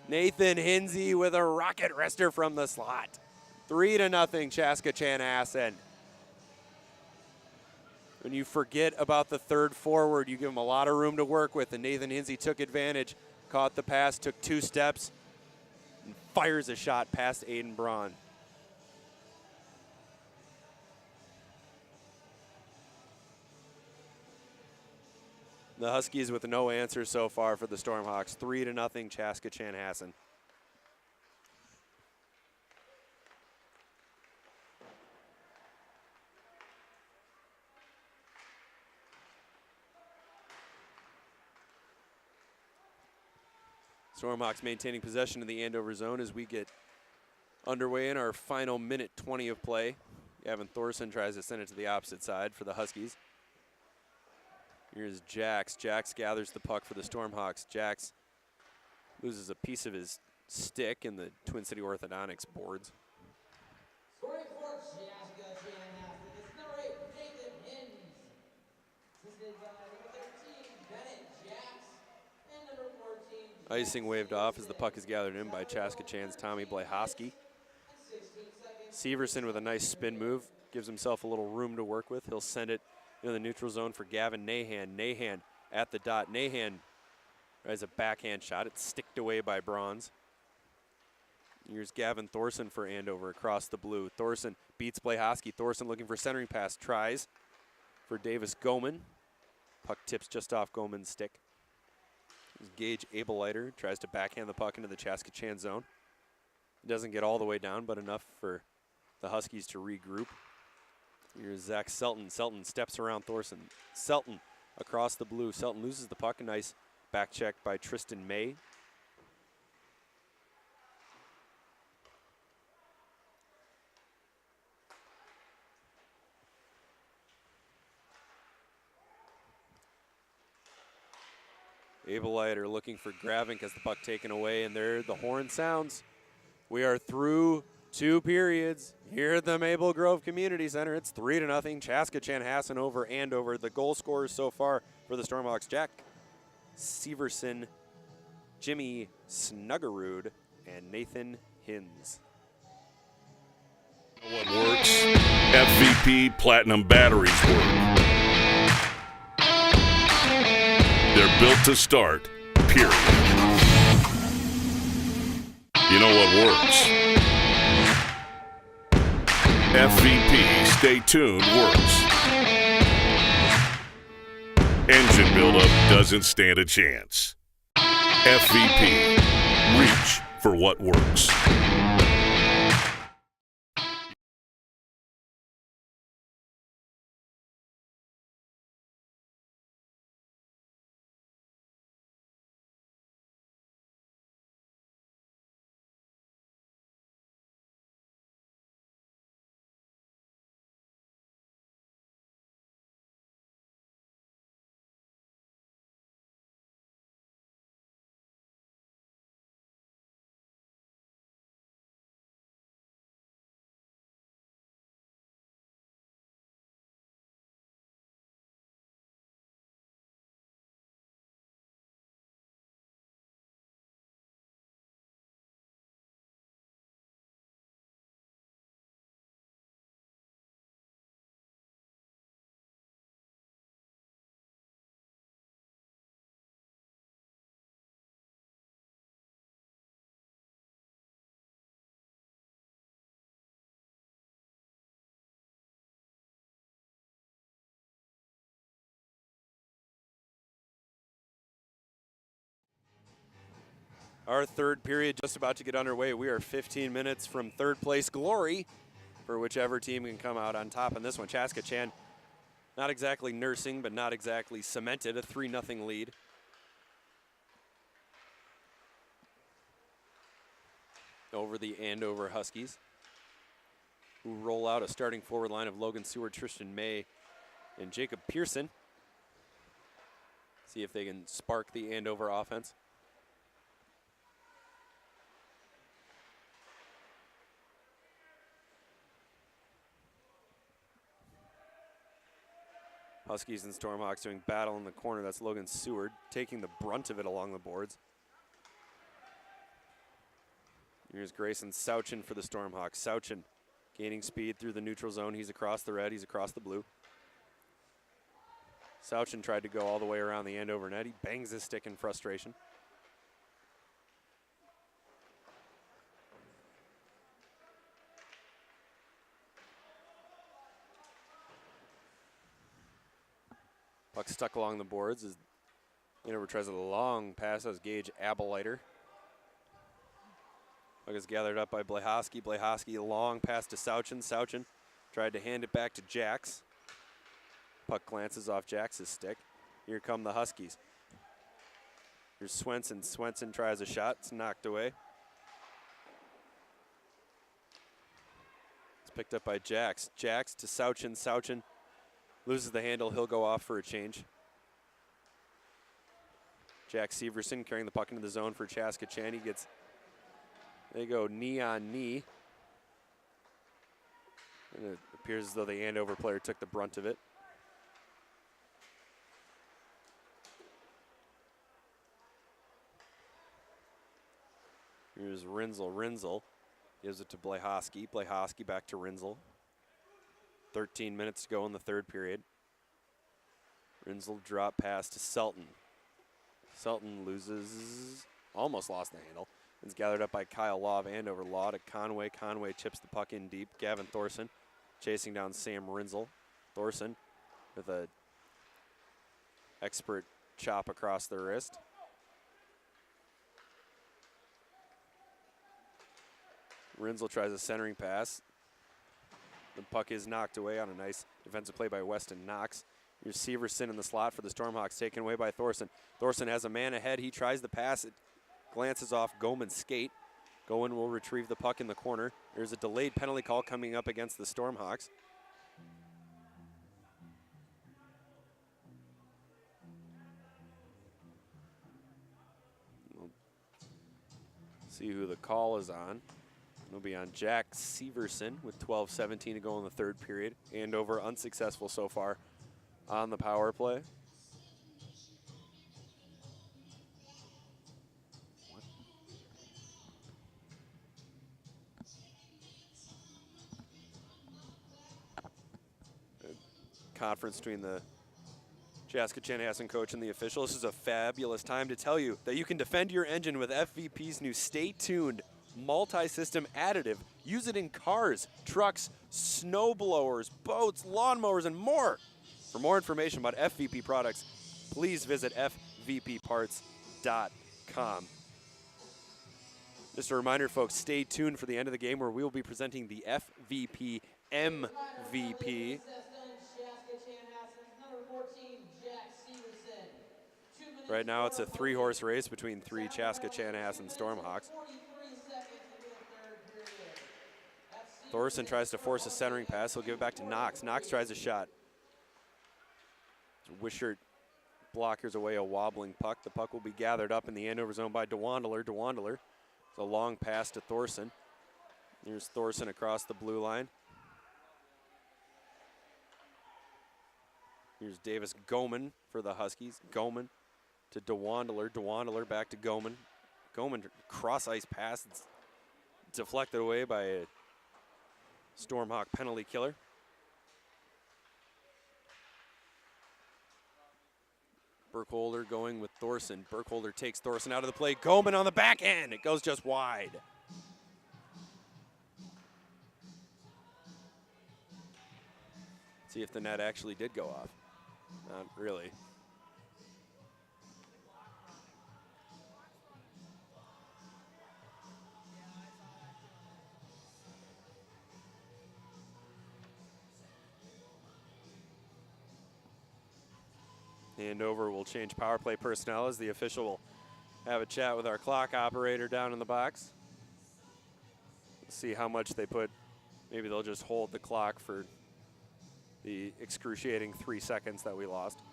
Nathan Hinsey with a rocket wrister from the slot. 3-0 Chaska-Chanhassen. When you forget about the third forward, you give him a lot of room to work with, and Nathan Hinsey took advantage, caught the pass, took 2 steps, and fires a shot past Aiden Braun. The Huskies with no answer so far for the Stormhawks. 3-0 Chaska-Chanhassen. Stormhawks maintaining possession in the Andover zone as we get underway in our final minute 20 of play. Gavin Thorson tries to send it to the opposite side for the Huskies. Here's Jax. Jax gathers the puck for the Stormhawks. Jax loses a piece of his stick in the Twin City Orthodontics boards. Scoring for Chaska-Chanhassen. It's number 8, Nathan Hins. Assisted by number 13, Bennett Jax. And number 14, Icing waved off as the puck is gathered in by Chaska-Chan's Tommy Blahoski. Severson with a nice spin move. Gives himself a little room to work with. He'll send it in the neutral zone for Gavin Nahan. Nahan at the dot. Nahan tries a backhand shot. It's sticked away by Bronze. Here's Gavin Thorson for Andover across the blue. Thorson beats Blahoski. Thorson looking for centering pass. Tries for Davis Goman. Puck tips just off Goman's stick. Gage Abelleiter tries to backhand the puck into the Chaska-Chan zone. Doesn't get all the way down, but enough for the Huskies to regroup. Here's Zach Selton. Selton steps around Thorson. Selton across the blue. Selton loses the puck. A nice back check by Tristan May. Abelite looking for Gravick, has the puck taken away, and there the horn sounds. We are through 2 periods here at the Maple Grove Community Center. It's 3-0. Chaska-Chanhassen over Andover. The goal scorers so far for the Stormhawks: Jack Severson, Jimmy Snuggerud, and Nathan Hins. What works? FVP Platinum batteries work. They're built to start, period. You know what works? FVP Stay Tuned works. Engine buildup doesn't stand a chance. FVP, reach for what works. Our third period just about to get underway. We are 15 minutes from third place glory for whichever team can come out on top in this one. Chaska-Chan not exactly nursing, but not exactly cemented. A 3-0 lead. Over the Andover Huskies, who roll out a starting forward line of Logan Seward, Tristan May, and Jacob Pearson. See if they can spark the Andover offense. Huskies and Stormhawks doing battle in the corner. That's Logan Seward taking the brunt of it along the boards. Here's Grayson Sauchin for the Stormhawks. Sauchin gaining speed through the neutral zone. He's across the red, he's across the blue. Sauchin tried to go all the way around the Andover net. He bangs his stick in frustration. Puck stuck along the boards as Andover tries a long pass as Gage Abeliter. Puck is gathered up by Blehoski. Blehoski, long pass to Sauchin. Sauchin tried to hand it back to Jax. Puck glances off Jax's stick. Here come the Huskies. Here's Swenson. Swenson tries a shot. It's knocked away. It's picked up by Jax. Jax to Sauchin. Sauchin loses the handle. He'll go off for a change. Jack Severson carrying the puck into the zone for Chaska-Chan. They go knee on knee. And it appears as though the Andover player took the brunt of it. Here's Rinzel. Rinzel gives it to Blehoski. Blehoski back to Rinzel. 13 minutes to go in the third period. Rinzel drop pass to Selton. Selton loses, almost lost the handle. It's gathered up by Kyle Law of Andover. Law to Conway. Conway chips the puck in deep. Gavin Thorson chasing down Sam Rinzel. Thorson with a expert chop across the wrist. Rinzel tries a centering pass. The puck is knocked away on a nice defensive play by Weston Knox. Here's Severson in the slot for the Stormhawks, taken away by Thorson. Thorson has a man ahead. He tries the pass. It glances off Goman's skate. Goman will retrieve the puck in the corner. There's a delayed penalty call coming up against the Stormhawks. See who the call is on. It'll be on Jack Severson with 12:17 to go in the third period. Andover unsuccessful so far on the power play. Conference between the Chaska-Chanhassen coach and the official. This is a fabulous time to tell you that you can defend your engine with FVP's new Stay Tuned multi-system additive. Use it in cars, trucks, snow blowers, boats, lawnmowers, and more. For more information about FVP products, please visit fvpparts.com. Just a reminder, folks, stay tuned for the end of the game where we will be presenting the FVP MVP. Right now it's a 3-horse race between 3 Chaska-Chanhassen Stormhawks. Thorson tries to force a centering pass. He'll give it back to Knox. Knox tries a shot. Wishart blockers away a wobbling puck. The puck will be gathered up in the Andover zone by DeWandler. DeWandler, it's a long pass to Thorson. Here's Thorson across the blue line. Here's Davis Goman for the Huskies. Goman to DeWandler. DeWandler back to Goman. Goman cross-ice pass. It's deflected away by a Stormhawk penalty killer. Burkholder going with Thorson. Burkholder takes Thorson out of the play. Goman on the back end. It goes just wide. See if the net actually did go off. Not really. Andover will change power play personnel as the official will have a chat with our clock operator down in the box. See how much they put. Maybe they'll just hold the clock for the excruciating 3 seconds that we lost.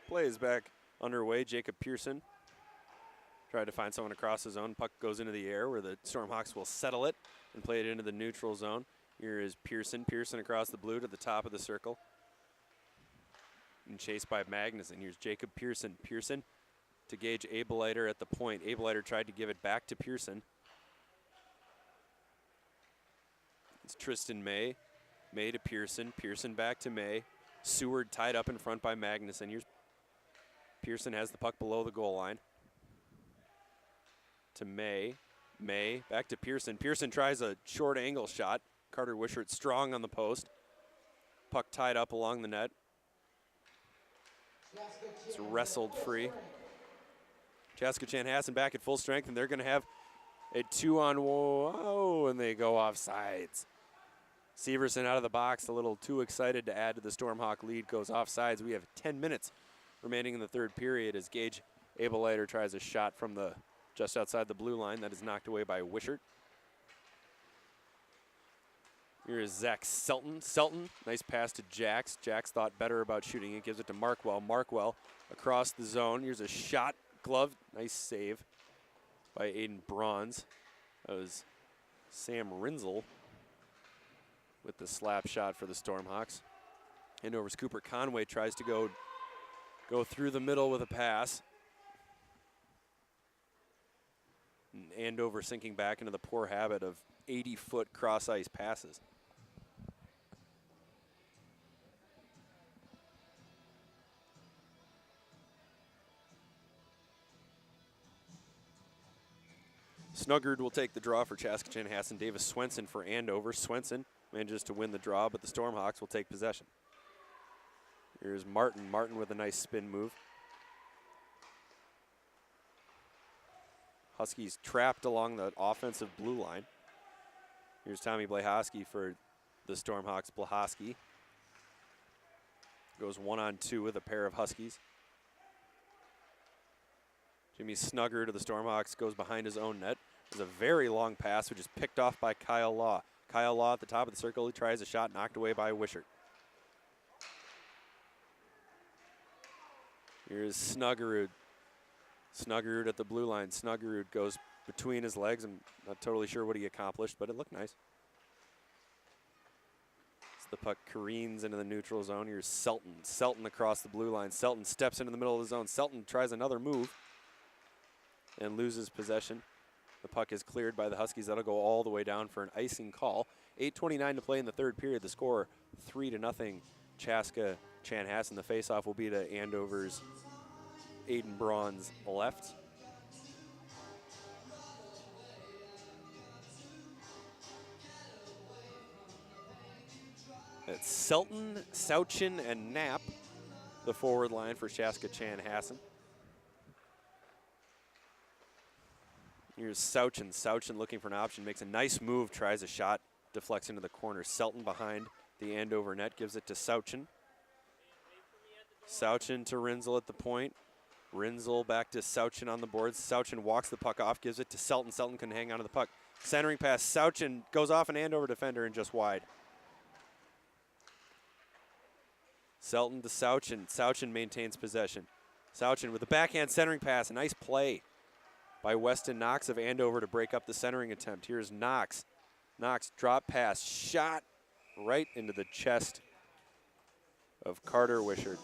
Play is back underway. Jacob Pearson tried to find someone across the zone. Puck goes into the air where the Stormhawks will settle it and play it into the neutral zone. Here is Pearson. Pearson across the blue to the top of the circle. And chased by Magnuson. Here's Jacob Pearson. Pearson to Gage Abeleiter at the point. Abeleiter tried to give it back to Pearson. It's Tristan May. May to Pearson. Pearson back to May. Seward tied up in front by Magnuson. Here's Pearson has the puck below the goal line. To May. May back to Pearson. Pearson tries a short angle shot. Carter Wishart strong on the post. Puck tied up along the net. It's wrestled free. Chaska-Chanhassen back at full strength, and they're going to have a 2-on-1, and they go off sides. Severson out of the box, a little too excited to add to the Stormhawk lead, goes off sides. We have 10 minutes remaining in the third period as Gage Abeleiter tries a shot from the just outside the blue line. That is knocked away by Wishart. Here is Zach Selton. Selton, nice pass to Jax. Jax thought better about shooting it, gives it to Markwell. Markwell across the zone. Here's a shot, glove, nice save by Aiden Bronze. That was Sam Rinzel with the slap shot for the Stormhawks. Andover's Cooper Conway tries to go through the middle with a pass. And Andover sinking back into the poor habit of 80-foot cross-ice passes. Snuggard will take the draw for Chaska-Chanhassen. Davis Swenson for Andover. Swenson manages to win the draw, but the Stormhawks will take possession. Here's Martin. Martin with a nice spin move. Huskies trapped along the offensive blue line. Here's Tommy Blahosky for the Stormhawks. Blahosky goes 1-on-2 with a pair of Huskies. Jimmy Snugger to the Stormhawks goes behind his own net. There's a very long pass, which is picked off by Kyle Law. Kyle Law at the top of the circle. He tries a shot, knocked away by Wishart. Here's Snuggerud. Snuggerud at the blue line. Snuggerud goes between his legs. I'm not totally sure what he accomplished, but it looked nice. The puck careens into the neutral zone. Here's Selton. Selton across the blue line. Selton steps into the middle of the zone. Selton tries another move and loses possession. The puck is cleared by the Huskies. That'll go all the way down for an icing call. 8:29 to play in the third period. The score 3-0. Chaska-Chanhassen. The faceoff will be to Andover's Aiden Braun's left. It's Selton, Sauchin, and Knapp, the forward line for Chaska-Chanhassen. Here's Sauchin. Sauchin looking for an option, makes a nice move, tries a shot, deflects into the corner. Selton behind the Andover net, gives it to Sauchin. Sauchin to Rinzel at the point. Rinzel back to Sauchin on the boards. Sauchin walks the puck off, gives it to Selton. Selton can hang on to the puck. Centering pass, Sauchin goes off an Andover defender and just wide. Selton to Sauchin. Sauchin maintains possession. Sauchin with a backhand centering pass. A nice play by Weston Knox of Andover to break up the centering attempt. Here's Knox. Knox drop pass. Shot right into the chest of Carter Wishart.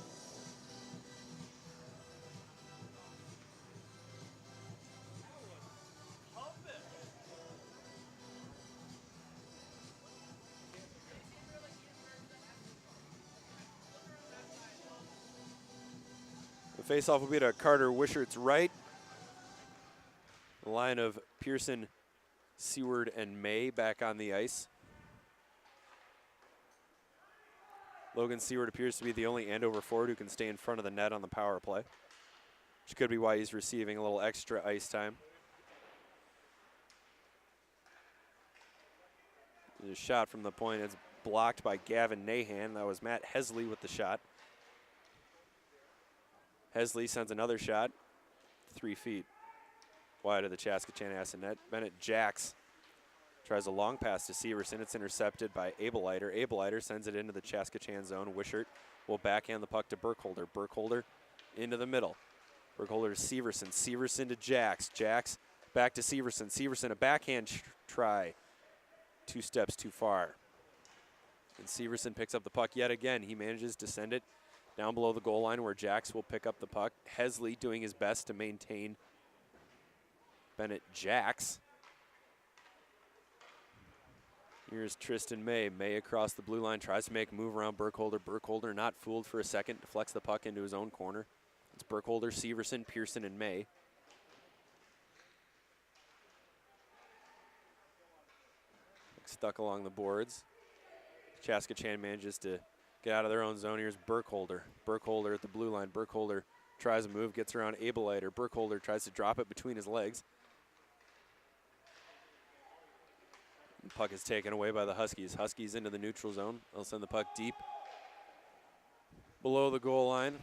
The faceoff will be to Carter Wishart's right. The line of Pearson, Seward, and May back on the ice. Logan Seward appears to be the only Andover forward who can stay in front of the net on the power play, which could be why he's receiving a little extra ice time. There's a shot from the point. It's blocked by Gavin Nahan. That was Matt Hesley with the shot. Hesley sends another shot, 3 feet wide of the Chaska-Chanhassen net. Bennett Jacks tries a long pass to Severson. It's intercepted by Abeliter. Abeliter sends it into the Chaska-Chan zone. Wishart will backhand the puck to Burkholder. Burkholder into the middle. Burkholder to Severson. Severson to Jacks. Jacks back to Severson. Severson a backhand try. 2 steps too far. And Severson picks up the puck yet again. He manages to send it down below the goal line where Jacks will pick up the puck. Hesley doing his best to maintain Bennett Jacks. Here's Tristan May. May across the blue line, tries to make a move around Burkholder. Burkholder not fooled for a second, deflects the puck into his own corner. It's Burkholder, Severson, Pearson, and May. Stuck along the boards. Chaska-Chan manages to get out of their own zone. Here's Burkholder. Burkholder at the blue line. Burkholder tries a move, gets around Abeliter. Burkholder tries to drop it between his legs. The puck is taken away by the Huskies. Huskies into the neutral zone. They'll send the puck deep below the goal line.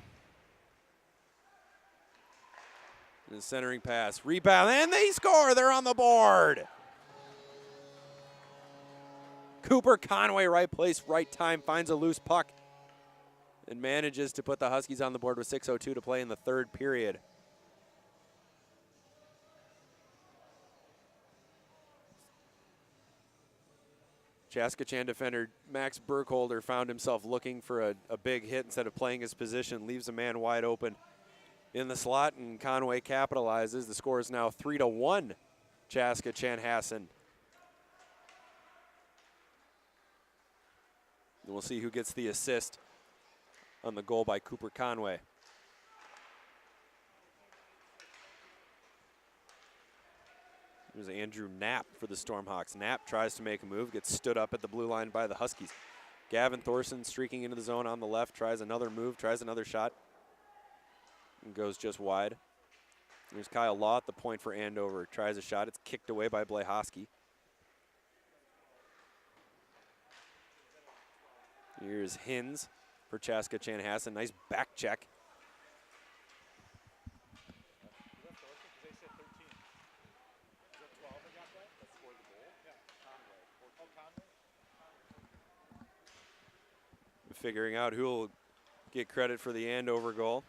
And the centering pass. Rebound, and they score! They're on the board! Cooper Conway, right place, right time, finds a loose puck and manages to put the Huskies on the board with 6:02 to play in the third period. Chaska-Chan defender Max Burkholder found himself looking for a big hit instead of playing his position, leaves a man wide open in the slot, and Conway capitalizes. The score is now 3-1, Chaska-Chanhassen. And we'll see who gets the assist on the goal by Cooper Conway. There's Andrew Knapp for the Stormhawks. Knapp tries to make a move, gets stood up at the blue line by the Huskies. Gavin Thorson streaking into the zone on the left, tries another move, tries another shot, and goes just wide. There's Kyle Law at the point for Andover. Tries a shot, it's kicked away by Blahosky. Here's Hins for Chaska-Chanhassen. Nice back check. figuring out who will get credit for the Andover goal.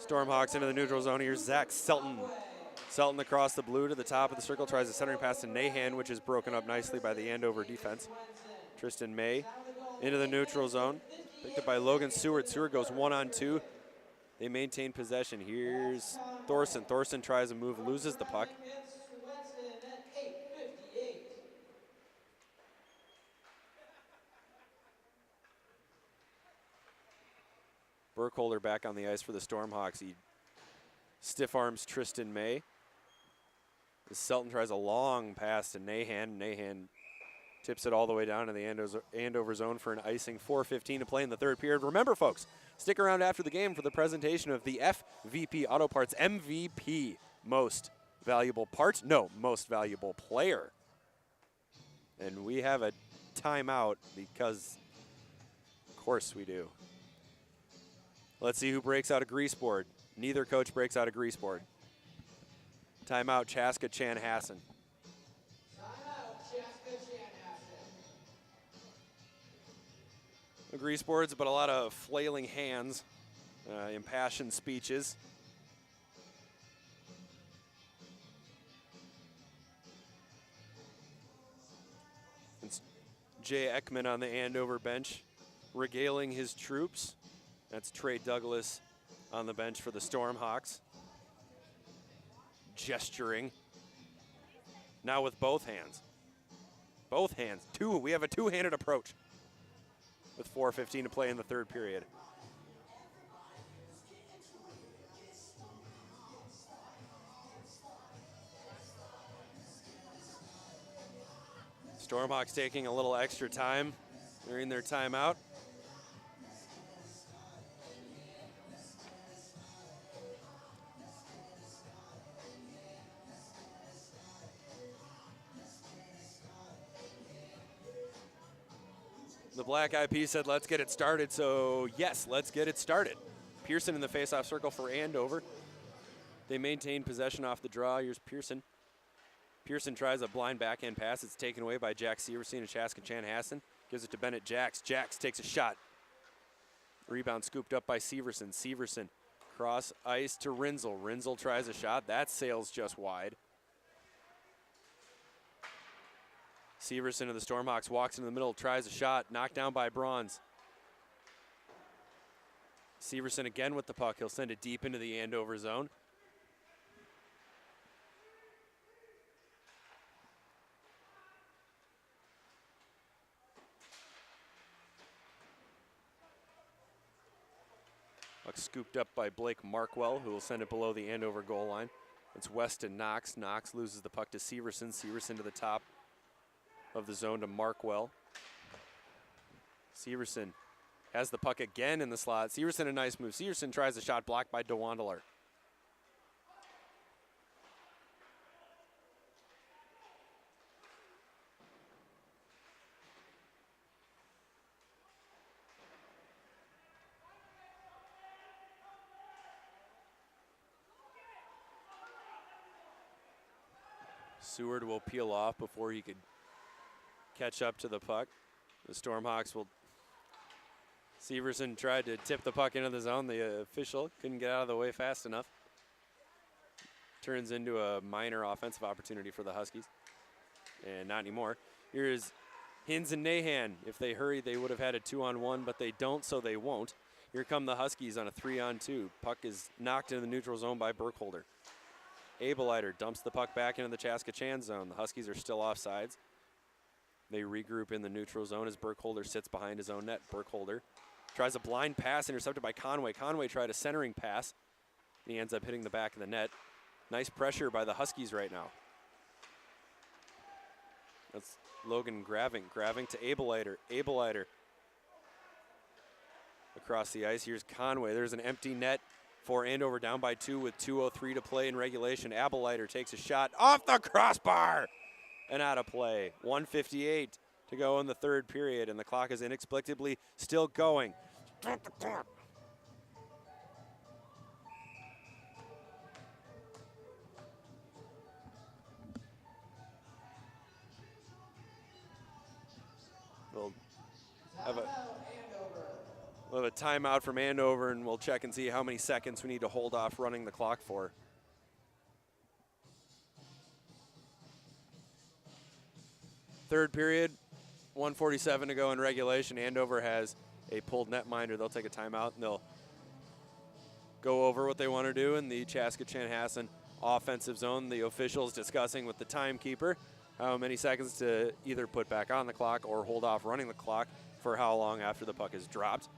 Stormhawks into the neutral zone. Here's Zach Selton. Selton across the blue to the top of the circle, tries a centering pass to Nahan, which is broken up nicely by the Andover defense. Tristan May into the neutral zone. Picked up by Logan Seward. Seward goes 1-on-2. They maintain possession. Here's Thorson. Thorson tries a move, loses the puck. Burkholder back on the ice for the Stormhawks. He stiff arms Tristan May. As Selton tries a long pass to Nahan. Nahan tips it all the way down to the Andover zone for an icing. 4:15 to play in the third period. Remember, folks, stick around after the game for the presentation of the FVP Auto Parts MVP Most Valuable Part. No, Most Valuable Player. And we have a timeout because, of course, we do. Let's see who breaks out a grease board. Neither coach breaks out a grease board. Timeout, Chaska-Chanhassen. The grease boards, but a lot of flailing hands, impassioned speeches. It's Jay Ekman on the Andover bench, regaling his troops. That's Trey Douglas on the bench for the Stormhawks, gesturing. Now with both hands. Both hands. We have a two-handed approach with 4:15 to play in the third period. Stormhawks taking a little extra time during their timeout. The Black Eyed Peas said, let's get it started. So, yes, let's get it started. Pearson in the faceoff circle for Andover. They maintain possession off the draw. Here's Pearson. Pearson tries a blind backhand pass. It's taken away by Jack Severson and Chaska-Chanhassen. Gives it to Bennett Jacks. Jacks takes a shot. Rebound scooped up by Severson. Severson cross ice to Rinzel. Rinzel tries a shot. That sails just wide. Severson of the Stormhawks walks into the middle, tries a shot, knocked down by Bronze. Severson again with the puck. He'll send it deep into the Andover zone. Puck scooped up by Blake Markwell, who will send it below the Andover goal line. It's Weston Knox. Knox loses the puck to Severson. Severson to the top of the zone to Markwell. Severson has the puck again in the slot. Severson a nice move. Severson tries a shot blocked by DeWandler. Seward will peel off before he could catch up to the puck. The Stormhawks will. Severson tried to tip the puck into the zone. The official couldn't get out of the way fast enough. Turns into a minor offensive opportunity for the Huskies. And not anymore. Here's Hins and Nahan. If they hurry, they would have had a 2-on-1, but they don't, so they won't. Here come the Huskies on a 3-on-2. Puck is knocked into the neutral zone by Burkholder. Abeliter dumps the puck back into the Chaska-Chan zone. The Huskies are still offsides. They regroup in the neutral zone as Burkholder sits behind his own net. Burkholder tries a blind pass intercepted by Conway. Conway tried a centering pass, and he ends up hitting the back of the net. Nice pressure by the Huskies right now. That's Logan Graving. Graving to Abeliter. Abeliter across the ice. Here's Conway. There's an empty net for Andover, down by 2 with 2:03 to play in regulation. Abeliter takes a shot off the crossbar and out of play. 1:58 to go in the third period, and the clock is inexplicably still going. Start the clock. We'll have a timeout from Andover, and we'll check and see how many seconds we need to hold off running the clock for. Third period, 1:47 to go in regulation. Andover has a pulled netminder. They'll take a timeout, and they'll go over what they want to do in the Chaska-Chanhassen offensive zone. The officials discussing with the timekeeper how many seconds to either put back on the clock or hold off running the clock for how long after the puck is dropped.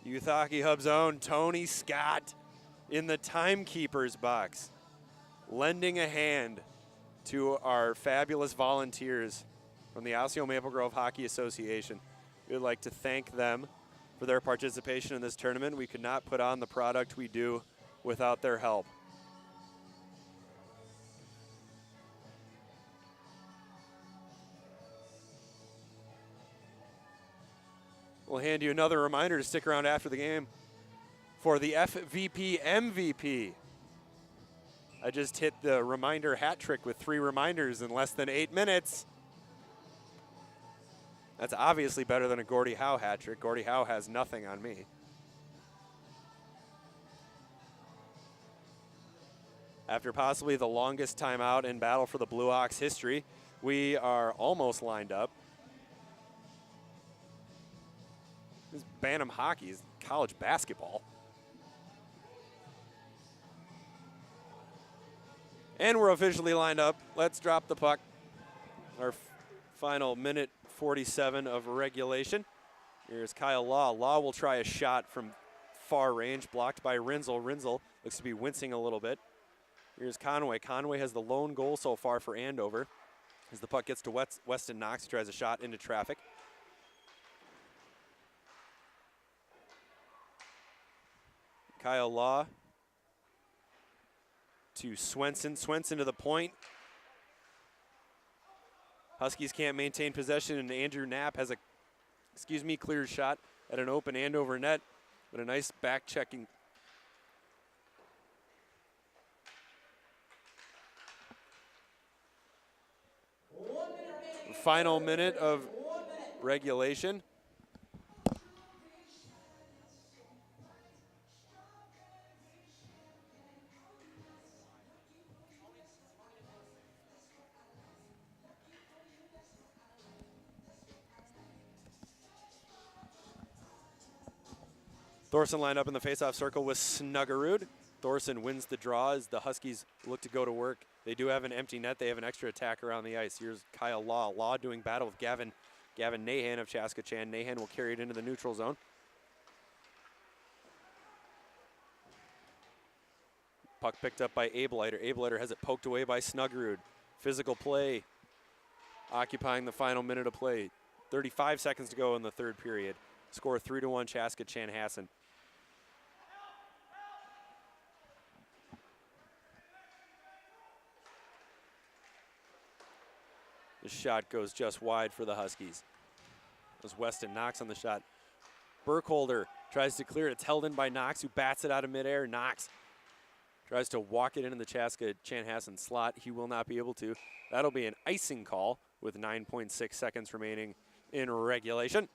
Youth Hockey Hub's own Tony Scott in the timekeeper's box, lending a hand to our fabulous volunteers from the Osseo Maple Grove Hockey Association. We would like to thank them for their participation in this tournament. We could not put on the product we do without their help. We'll hand you another reminder to stick around after the game for the FVP MVP. I just hit the reminder hat trick with 3 reminders in less than 8 minutes. That's obviously better than a Gordie Howe hat trick. Gordie Howe has nothing on me. After possibly the longest timeout in battle for the Blue Ox history, we are almost lined up. This is Bantam hockey, is college basketball. And we're officially lined up. Let's drop the puck. Our final minute 47 of regulation. Here's Kyle Law. Law will try a shot from far range, blocked by Rinzel. Rinzel looks to be wincing a little bit. Here's Conway. Conway has the lone goal so far for Andover. As the puck gets to Weston Knox, he tries a shot into traffic. Kyle Law to Swenson. Swenson to the point. Huskies can't maintain possession, and Andrew Knapp has a, clear shot at an open Andover net, but a nice back-checking. Final minute of regulation. Thorson lined up in the faceoff circle with Snuggerud. Thorson wins the draw as the Huskies look to go to work. They do have an empty net. They have an extra attacker on the ice. Here's Kyle Law. Law doing battle with Gavin Nahan of Chaska-Chan. Nahan will carry it into the neutral zone. Puck picked up by Ableiter. Ableiter has it poked away by Snuggerud. Physical play occupying the final minute of play. 35 seconds to go in the third period. Score 3-1 Chaska-Chanhassen. The shot goes just wide for the Huskies. As Weston Knox on the shot. Burkholder tries to clear it. It's held in by Knox, who bats it out of midair. Knox tries to walk it into the Chaska-Chanhassen slot. He will not be able to. That'll be an icing call with 9.6 seconds remaining in regulation.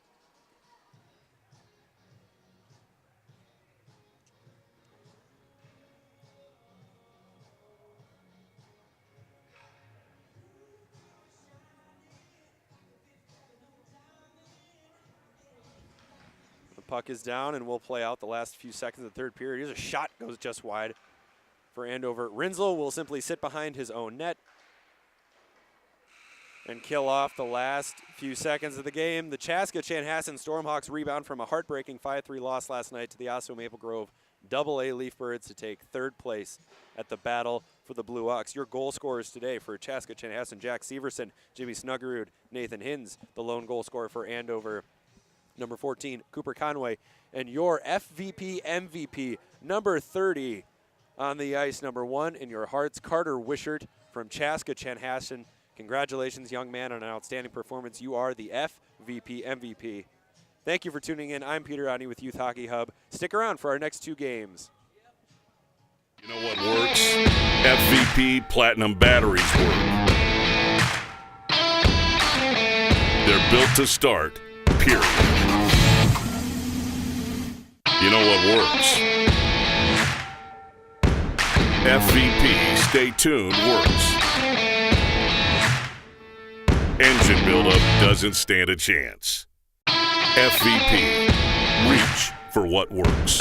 Puck is down, and we'll play out the last few seconds of the third period. Here's a shot, goes just wide for Andover. Rinzel will simply sit behind his own net and kill off the last few seconds of the game. The Chaska-Chanhassen Stormhawks rebound from a heartbreaking 5-3 loss last night to the Osseo Maple Grove AA Leaf Birds to take third place at the battle for the Blue Ox. Your goal scorers today for Chaska-Chanhassen, Jack Severson, Jimmy Snuggerud, Nathan Hins, the lone goal scorer for Andover, number 14, Cooper Conway, and your FVP MVP, number 30 on the ice, number 1 in your hearts, Carter Wishart from Chaska-Chanhassen. Congratulations, young man, on an outstanding performance. You are the FVP MVP. Thank you for tuning in. I'm Peter Rodney with Youth Hockey Hub. Stick around for our next 2 games. You know what works? FVP Platinum batteries work. They're built to start, period. You know what works? FVP Stay Tuned works. Engine buildup doesn't stand a chance. FVP, reach for what works.